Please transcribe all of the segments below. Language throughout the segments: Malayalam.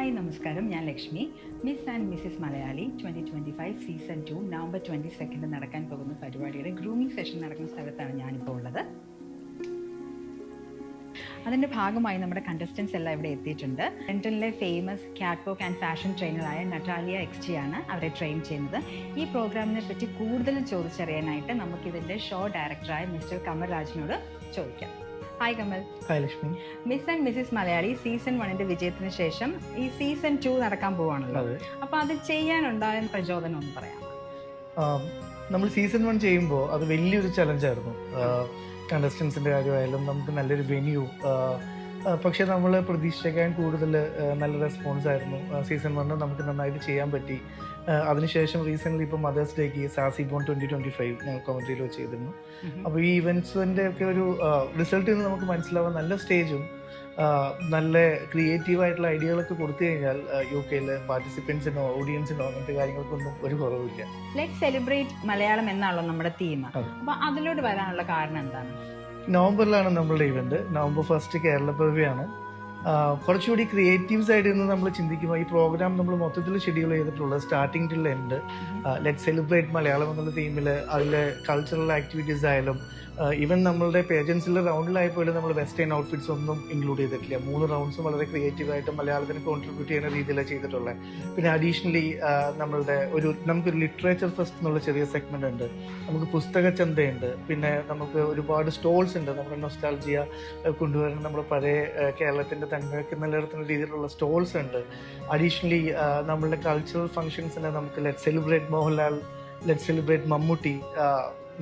ഹായ് നമസ്കാരം, ഞാൻ Lakshmi. Miss and Mrs Malayali 2025 season 2 November 22 നടക്കാൻ പോകുന്ന പരിപാടിയുടെ ഗ്രൂമിംഗ് സെഷൻ നടക്കുന്ന സ്ഥലത്താണ് ഞാനിപ്പോൾ ഉള്ളത്. അതിൻ്റെ ഭാഗമായി നമ്മുടെ കണ്ടസ്റ്റൻസ് എല്ലാം ഇവിടെ എത്തിയിട്ടുണ്ട്. ലണ്ടനിലെ famous cat walk and fashion ട്രെയിനറായ നറ്റാലിയ എക്സ്റ്റി ആണ് അവരെ ട്രെയിൻ ചെയ്യുന്നത്. ഈ പ്രോഗ്രാമിനെ പറ്റി കൂടുതൽ ചോദിച്ചറിയാനായിട്ട് നമുക്കിതിൻ്റെ ഷോ ഡയറക്ടറായ മിസ്റ്റർ കമൽ രാജിനോട് ചോദിക്കാം. Hi Kamal. Hi Lakshmi. Miss and Mrs Malayali season 1 വിജയത്തിന് ശേഷം ഈ സീസൺ 2 നടക്കാൻ പോവാണല്ലോ. അപ്പൊ അത് ചെയ്യാനുണ്ടായ പ്രചോദനം ഒന്ന് പറയാം. നമ്മൾ സീസൺ 1 ചെയ്യുമ്പോൾ അത് വലിയൊരു ചലഞ്ചായിരുന്നു. കണ്ടസ്റ്റൻസിന്റെ കാര്യമായാലും നമുക്ക് നല്ലൊരു വെന്യൂ, പക്ഷെ നമ്മൾ പ്രതീക്ഷിക്കാൻ കൂടുതൽ നല്ല റെസ്പോൺസ് ആയിരുന്നു. സീസൺ 1 നമുക്ക് നന്നായിട്ട് ചെയ്യാൻ പറ്റി. അതിനുശേഷം റീസെൻ്റ്ലി ഇപ്പോൾ മദേഴ്സ് ഡേക്ക് സാസി ബോൺ 2025 ഞങ്ങൾ കമൻട്രിയിൽ വെച്ച് ചെയ്തിരുന്നു. അപ്പോൾ ഈ ഇവൻറ്റ്സിൻ്റെ ഒക്കെ ഒരു റിസൾട്ടിൽ നിന്ന് നമുക്ക് മനസ്സിലാവാൻ നല്ല സ്റ്റേജും നല്ല ക്രിയേറ്റീവായിട്ടുള്ള ഐഡിയകളൊക്കെ കൊടുത്തു കഴിഞ്ഞാൽ UK-ലെ പാർട്ടിസിപ്പൻസിനോ ഓഡിയൻസിനോ അങ്ങനത്തെ കാര്യങ്ങൾക്കൊന്നും ഒരു കുറവില്ല. ലെറ്റ്സ് സെലിബ്രേറ്റ് മലയാളം എന്നാണല്ലോ നമ്മുടെ തീം. അപ്പോൾ അതിലോട്ട് വരാനുള്ള കാരണം എന്താണ്? നവംബറിലാണ് നമ്മളുടെ ഇവന്റ്. നവംബർ 1 കേരളപ്പിറവിയാണ്. കുറച്ചുകൂടി ക്രിയേറ്റീവ് സൈഡിൽ നിന്ന് നമ്മൾ ചിന്തിക്കുമ്പോൾ ഈ പ്രോഗ്രാം നമ്മൾ മൊത്തത്തിൽ ഷെഡ്യൂൾ ചെയ്തിട്ടുള്ളത് starting till end let celebrate Malayalam എന്നുള്ള തീമിൽ അതിലെ കൾച്ചറൽ ആക്ടിവിറ്റീസ് ആയാലും ഈവൻ നമ്മളുടെ പേജൻസിലെ റൗണ്ടിലായപ്പോലും നമ്മൾ വെസ്റ്റേൺ ഔട്ട്ഫിറ്റ്സ് ഒന്നും ഇൻക്ലൂഡ് ചെയ്തിട്ടില്ല. 3 റൗണ്ട്സും വളരെ ക്രിയേറ്റീവായിട്ട് മലയാളത്തിന് കോൺട്രിബ്യൂട്ട് ചെയ്യുന്ന രീതിയിലാണ് ചെയ്തിട്ടുള്ളത്. പിന്നെ അഡീഷണലി നമുക്കൊരു ലിറ്ററേച്ചർ ഫെസ്റ്റ് എന്നുള്ള ചെറിയ സെഗ്മെന്റ് ഉണ്ട്, നമുക്ക് പുസ്തക ചന്തയുണ്ട്, പിന്നെ നമുക്ക് ഒരുപാട് സ്റ്റോൾസ് ഉണ്ട്. നമ്മുടെ നൊസ്റ്റാൾജിയ കൊണ്ടുവരുന്ന നമ്മുടെ പഴയ കേരളത്തിന്റെ തങ്ങൾക്ക് നിലനിർത്തുന്ന രീതിയിലുള്ള സ്റ്റോൾസ് ഉണ്ട്. അഡീഷണലി നമ്മളുടെ കൾച്ചറൽ ഫംഗ്ഷൻസിന് നമുക്ക് let celebrate Mohanlal, let celebrate Mammootty,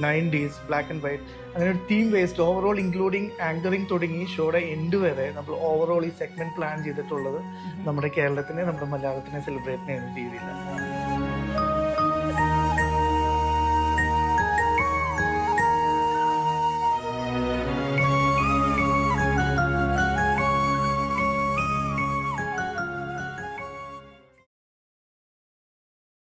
90s black and white, അങ്ങനെ ഒരു theme based overall including anchoring തുടങ്ങി ഷോയുടെ എൻഡ് വരെ നമ്മൾ ഓവറോൾ ഈ സെഗ്മെന്റ് പ്ലാൻ ചെയ്തിട്ടുള്ളത് നമ്മുടെ കേരളത്തിനെ നമ്മുടെ മലയാളത്തിനെ സെലിബ്രേറ്റ് ചെയ്യുന്ന രീതിയിലാണ്.